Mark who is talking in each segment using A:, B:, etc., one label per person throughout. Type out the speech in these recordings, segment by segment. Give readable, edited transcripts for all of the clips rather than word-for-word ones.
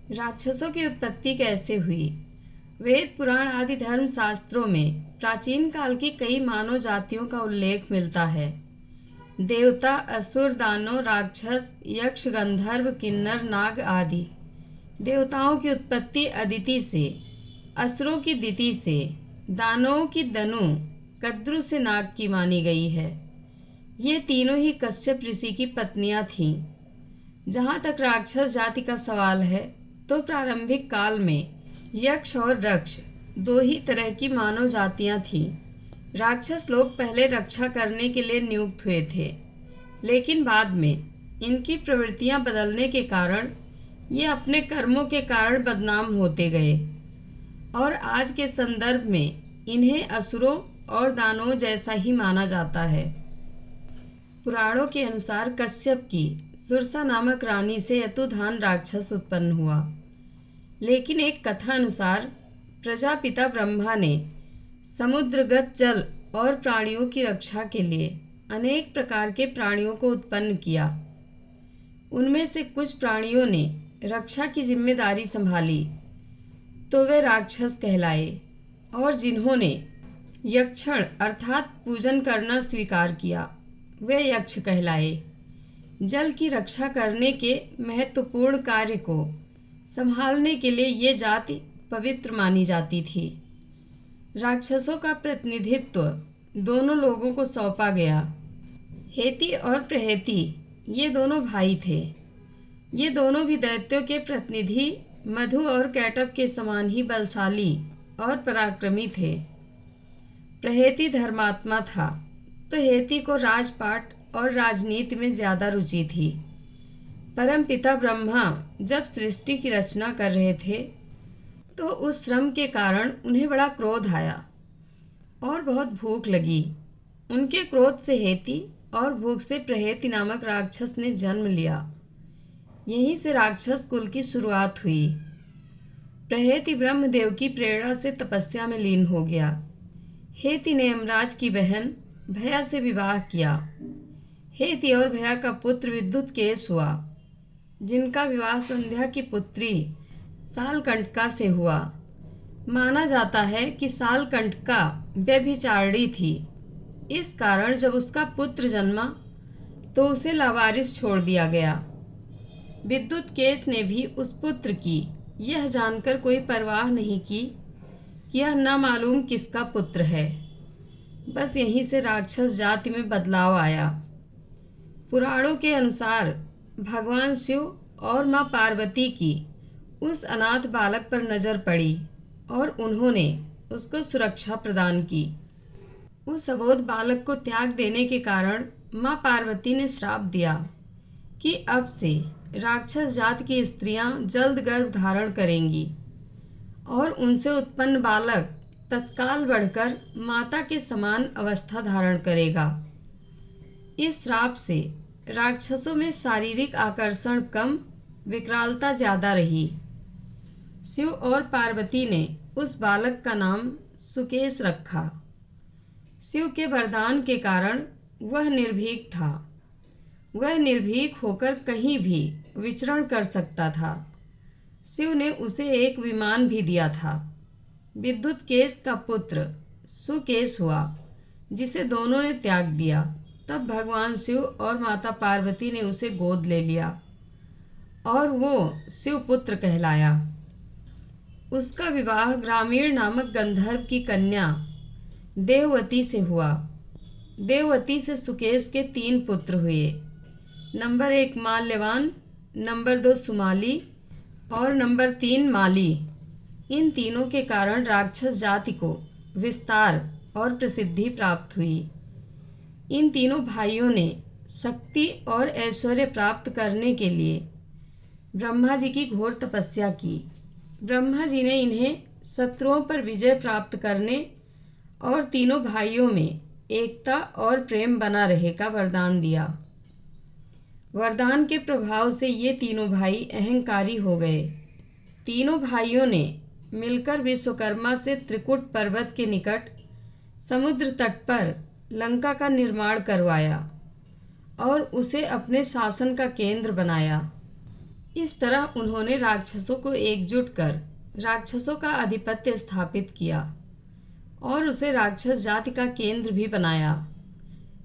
A: राक्षसों की उत्पत्ति कैसे हुई? वेद पुराण आदि धर्म शास्त्रों में प्राचीन काल की कई मानव जातियों का उल्लेख मिलता है। देवता, असुर, दानव, राक्षस, यक्ष, गंधर्व, किन्नर, नाग आदि। देवताओं की उत्पत्ति अदिति से, असुरों की दिति से, दानवों की दनु, कद्रु से नाग की मानी गई है। ये तीनों ही कश्यप ऋषि की पत्नियां थीं। जहाँ तक राक्षस जाति का सवाल है, तो प्रारंभिक काल में यक्ष और रक्ष दो ही तरह की मानव जातियाँ थीं। राक्षस लोग पहले रक्षा करने के लिए नियुक्त हुए थे, लेकिन बाद में इनकी प्रवृत्तियाँ बदलने के कारण ये अपने कर्मों के कारण बदनाम होते गए और आज के संदर्भ में इन्हें असुरों और दानवों जैसा ही माना जाता है। पुराणों के अनुसार कश्यप की सुरसा नामक रानी से यतुधान राक्षस उत्पन्न हुआ, लेकिन एक कथा अनुसार प्रजापिता ब्रह्मा ने समुद्रगत जल और प्राणियों की रक्षा के लिए अनेक प्रकार के प्राणियों को उत्पन्न किया। उनमें से कुछ प्राणियों ने रक्षा की जिम्मेदारी संभाली तो वे राक्षस कहलाए, और जिन्होंने यक्षण अर्थात पूजन करना स्वीकार किया वे यक्ष कहलाए। जल की रक्षा करने के महत्वपूर्ण कार्य को संभालने के लिए ये जाति पवित्र मानी जाती थी। राक्षसों का प्रतिनिधित्व दोनों लोगों को सौंपा गया। हेती और प्रहेती ये दोनों भाई थे। ये दोनों भी दैत्यों के प्रतिनिधि मधु और कैटभ के समान ही बलशाली और पराक्रमी थे। प्रहेती धर्मात्मा था, तो हेती को राजपाट और राजनीति में ज़्यादा रुचि थी। परमपिता ब्रह्मा जब सृष्टि की रचना कर रहे थे, तो उस श्रम के कारण उन्हें बड़ा क्रोध आया और बहुत भूख लगी। उनके क्रोध से हेती और भूख से प्रहेती नामक राक्षस ने जन्म लिया। यहीं से राक्षस कुल की शुरुआत हुई। प्रहेती ब्रह्मदेव की प्रेरणा से तपस्या में लीन हो गया। हेती ने यमराज की बहन भया से विवाह किया। हेती और भया का पुत्र विद्युत केश हुआ, जिनका विवाह संध्या की पुत्री सालकंटका से हुआ। माना जाता है कि सालकंटका व्यभिचारिणी थी। इस कारण जब उसका पुत्र जन्मा तो उसे लावारिस छोड़ दिया गया। विद्युत केश ने भी उस पुत्र की यह जानकर कोई परवाह नहीं की कि यह न मालूम किसका पुत्र है। बस यहीं से राक्षस जाति में बदलाव आया। पुराणों के अनुसार भगवान शिव और माँ पार्वती की उस अनाथ बालक पर नज़र पड़ी और उन्होंने उसको सुरक्षा प्रदान की। उस अबोध बालक को त्याग देने के कारण माँ पार्वती ने श्राप दिया कि अब से राक्षस जात की स्त्रियां जल्द गर्भ धारण करेंगी और उनसे उत्पन्न बालक तत्काल बढ़कर माता के समान अवस्था धारण करेगा। इस श्राप से राक्षसों में शारीरिक आकर्षण कम, विकरालता ज़्यादा रही। शिव और पार्वती ने उस बालक का नाम सुकेश रखा। शिव के वरदान के कारण वह निर्भीक था। वह निर्भीक होकर कहीं भी विचरण कर सकता था। शिव ने उसे एक विमान भी दिया था। विद्युत केश का पुत्र सुकेश हुआ, जिसे दोनों ने त्याग दिया। तब भगवान शिव और माता पार्वती ने उसे गोद ले लिया और वो शिवपुत्र कहलाया। उसका विवाह ग्रामीण नामक गंधर्व की कन्या देववती से हुआ। देववती से सुकेश के 3 पुत्र हुए। नंबर 1 माल्यवान, नंबर 2 सुमाली और नंबर 3 माली। इन तीनों के कारण राक्षस जाति को विस्तार और प्रसिद्धि प्राप्त हुई। इन तीनों भाइयों ने शक्ति और ऐश्वर्य प्राप्त करने के लिए ब्रह्मा जी की घोर तपस्या की। ब्रह्मा जी ने इन्हें शत्रुओं पर विजय प्राप्त करने और तीनों भाइयों में एकता और प्रेम बना रहे का वरदान दिया। वरदान के प्रभाव से ये तीनों भाई अहंकारी हो गए। तीनों भाइयों ने मिलकर विश्वकर्मा से त्रिकुट पर्वत के निकट समुद्र तट पर लंका का निर्माण करवाया और उसे अपने शासन का केंद्र बनाया। इस तरह उन्होंने राक्षसों को एकजुट कर राक्षसों का आधिपत्य स्थापित किया और उसे राक्षस जाति का केंद्र भी बनाया।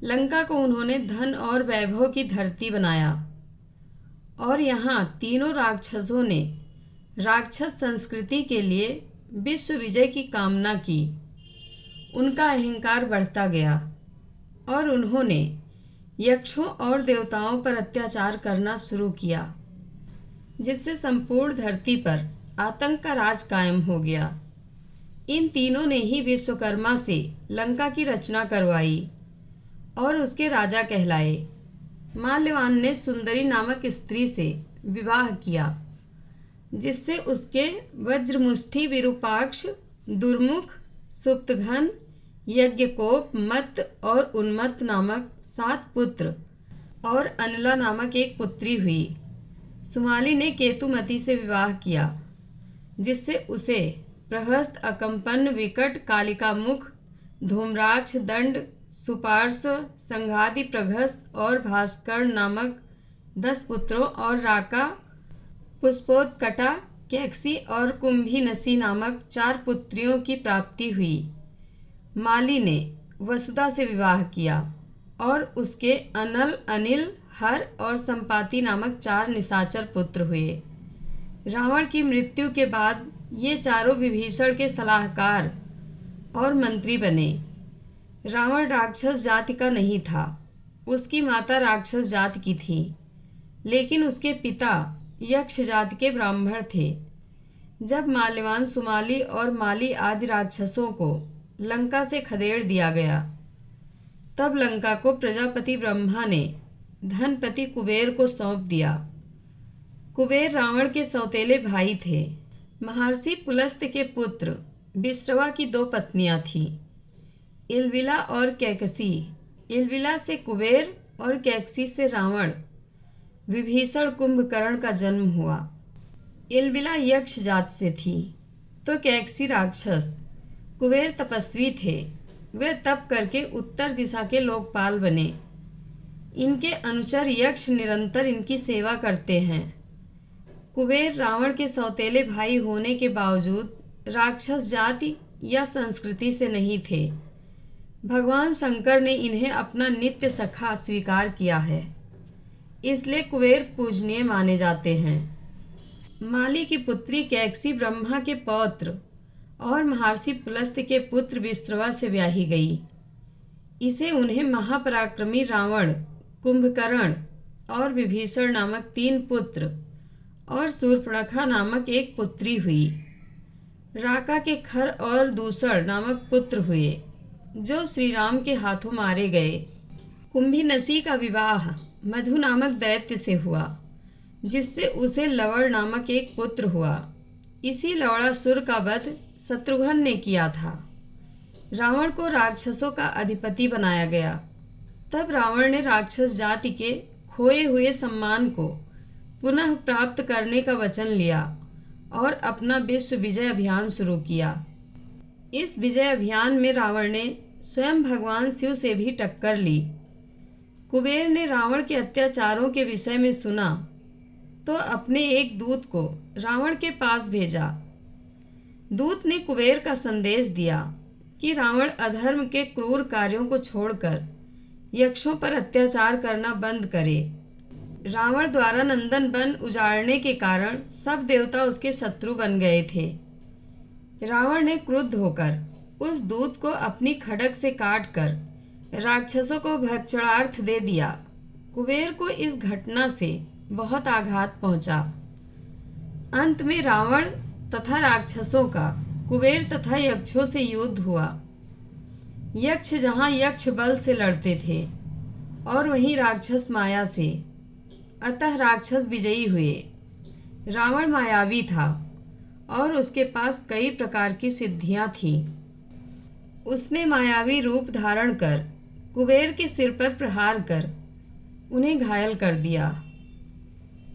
A: लंका को उन्होंने धन और वैभव की धरती बनाया और यहाँ तीनों राक्षसों ने राक्षस संस्कृति के लिए विश्व विजय की कामना की। उनका अहंकार बढ़ता गया और उन्होंने यक्षों और देवताओं पर अत्याचार करना शुरू किया, जिससे संपूर्ण धरती पर आतंक का राज कायम हो गया। इन तीनों ने ही विश्वकर्मा से लंका की रचना करवाई और उसके राजा कहलाए। माल्यवान ने सुंदरी नामक स्त्री से विवाह किया, जिससे उसके वज्रमुष्टि, विरूपाक्ष, दुर्मुख, सुप्तघन, यज्ञकोप, मत्त और उन्मत्त नामक 7 पुत्र और अनला नामक एक पुत्री हुई। सुमाली ने केतुमती से विवाह किया, जिससे उसे प्रहस्त, अकंपन, विकट, कालिका मुख, धूम्राक्ष, दंड, सुपार्श, संघादि, प्रघस और भास्कर नामक 10 पुत्रों और राका, पुष्पोत्कटा, कैक्सी और कुंभीनसी नामक 4 पुत्रियों की प्राप्ति हुई। माली ने वसुदा से विवाह किया और उसके अनल, अनिल, हर और संपाति नामक 4 निशाचर पुत्र हुए। रावण की मृत्यु के बाद ये चारों विभीषण के सलाहकार और मंत्री बने। रावण राक्षस जाति का नहीं था, उसकी माता राक्षस जाति की थी, लेकिन उसके पिता यक्ष जाति के ब्राह्मण थे। जब माल्यवान, सुमाली और माली आदि राक्षसों को लंका से खदेड़ दिया गया, तब लंका को प्रजापति ब्रह्मा ने धनपति कुबेर को सौंप दिया। कुबेर रावण के सौतेले भाई थे। महर्षि पुलस्त्य के पुत्र विश्रवा की 2 पत्नियां थीं, इलबिला और कैकसी। इलबिला से कुबेर और कैकसी से रावण, विभीषण, कुंभकर्ण का जन्म हुआ। इलबिला यक्ष जात से थी तो कैकसी राक्षस। कुबेर तपस्वी थे, वे तप करके उत्तर दिशा के लोकपाल बने। इनके अनुचर यक्ष निरंतर इनकी सेवा करते हैं। कुबेर रावण के सौतेले भाई होने के बावजूद राक्षस जाति या संस्कृति से नहीं थे। भगवान शंकर ने इन्हें अपना नित्य सखा स्वीकार किया है, इसलिए कुबेर पूजनीय माने जाते हैं। माली की पुत्री कैकसी ब्रह्मा के पौत्र और महर्षि पुलस्त्य के पुत्र विश्रवा से ब्याही गई। इसे उन्हें महापराक्रमी रावण, कुंभकर्ण और विभीषण नामक 3 पुत्र और शूर्पणखा नामक एक पुत्री हुई। राका के खर और दूसर नामक पुत्र हुए, जो श्री राम के हाथों मारे गए। कुंभीनसी का विवाह मधु नामक दैत्य से हुआ, जिससे उसे लवण नामक एक पुत्र हुआ। इसी लवणासुर का वध शत्रुघ्न ने किया था। रावण को राक्षसों का अधिपति बनाया गया। तब रावण ने राक्षस जाति के खोए हुए सम्मान को पुनः प्राप्त करने का वचन लिया और अपना विश्व विजय अभियान शुरू किया। इस विजय अभियान में रावण ने स्वयं भगवान शिव से भी टक्कर ली। कुबेर ने रावण के अत्याचारों के विषय में सुना तो अपने एक दूत को रावण के पास भेजा। दूत ने कुबेर का संदेश दिया कि रावण अधर्म के क्रूर कार्यों को छोड़कर यक्षों पर अत्याचार करना बंद करे। रावण द्वारा नंदन वन उजाड़ने के कारण सब देवता उसके शत्रु बन गए थे। रावण ने क्रुद्ध होकर उस दूत को अपनी खड्ग से काटकर राक्षसों को भक्षणार्थ दे दिया। कुबेर को इस घटना से बहुत आघात पहुंचा। अंत में रावण तथा राक्षसों का कुबेर तथा यक्षों से युद्ध हुआ। यक्ष जहाँ यक्ष बल से लड़ते थे और वहीं राक्षस माया से, अतः राक्षस विजयी हुए। रावण मायावी था और उसके पास कई प्रकार की सिद्धियां थीं। उसने मायावी रूप धारण कर कुबेर के सिर पर प्रहार कर उन्हें घायल कर दिया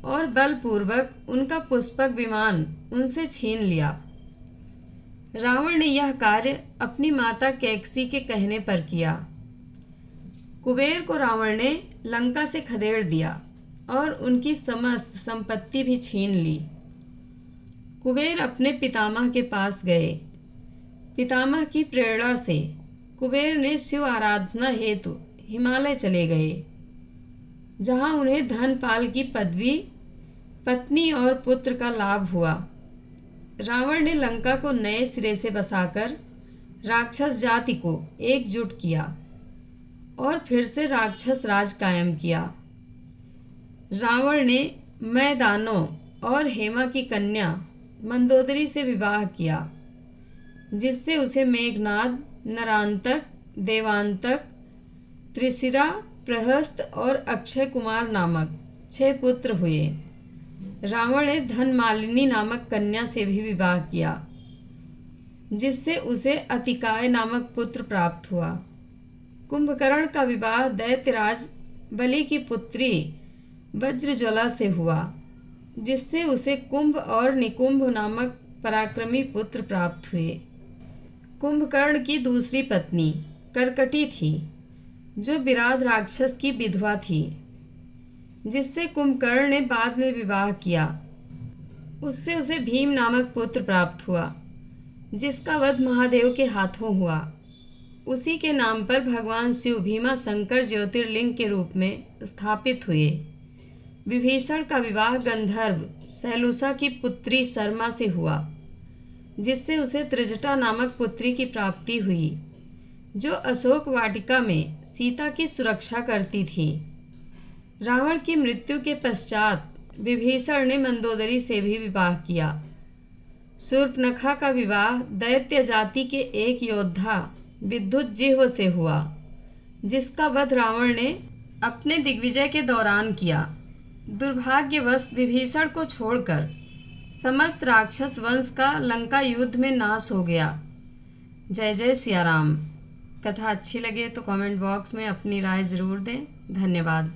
A: और बलपूर्वक उनका पुष्पक विमान उनसे छीन लिया। रावण ने यह कार्य अपनी माता कैकसी के कहने पर किया। कुबेर को रावण ने लंका से खदेड़ दिया और उनकी समस्त संपत्ति भी छीन ली। कुबेर अपने पितामह के पास गए। पितामह की प्रेरणा से कुबेर ने शिव आराधना हेतु हिमालय चले गए, जहां उन्हें धनपाल की पदवी, पत्नी और पुत्र का लाभ हुआ। रावण ने लंका को नए सिरे से बसाकर राक्षस जाति को एकजुट किया और फिर से राक्षस राज कायम किया। रावण ने मैदानों और हेमा की कन्या मंदोदरी से विवाह किया, जिससे उसे मेघनाद, नरांतक, देवांतक, त्रिशिरा, प्रहस्त और अक्षय कुमार नामक 6 पुत्र हुए। रावण ने धनमालिनी नामक कन्या से भी विवाह किया, जिससे उसे अतिकाय नामक पुत्र प्राप्त हुआ। कुंभकर्ण का विवाह दैत्यराज बलि की पुत्री वज्रज्वाला से हुआ, जिससे उसे कुंभ और निकुंभ नामक पराक्रमी पुत्र प्राप्त हुए। कुंभकर्ण की दूसरी पत्नी कर्कटी थी, जो विराध राक्षस की विधवा थी, जिससे कुंभकर्ण ने बाद में विवाह किया। उससे उसे भीम नामक पुत्र प्राप्त हुआ, जिसका वध महादेव के हाथों हुआ। उसी के नाम पर भगवान शिव भीमा शंकर ज्योतिर्लिंग के रूप में स्थापित हुए। विभीषण का विवाह गंधर्व शैलूषा की पुत्री शर्मा से हुआ, जिससे उसे त्रिजटा नामक पुत्री की प्राप्ति हुई, जो अशोक वाटिका में सीता की सुरक्षा करती थी। रावण की मृत्यु के पश्चात विभीषण ने मंदोदरी से भी विवाह किया। शूर्पणखा का विवाह दैत्य जाति के एक योद्धा विद्युज्जिह्व से हुआ, जिसका वध रावण ने अपने दिग्विजय के दौरान किया। दुर्भाग्यवश विभीषण को छोड़कर समस्त राक्षस वंश का लंका युद्ध में नाश हो गया। जय जय सिया राम। कथा अच्छी लगे तो कमेंट बॉक्स में अपनी राय ज़रूर दें। धन्यवाद।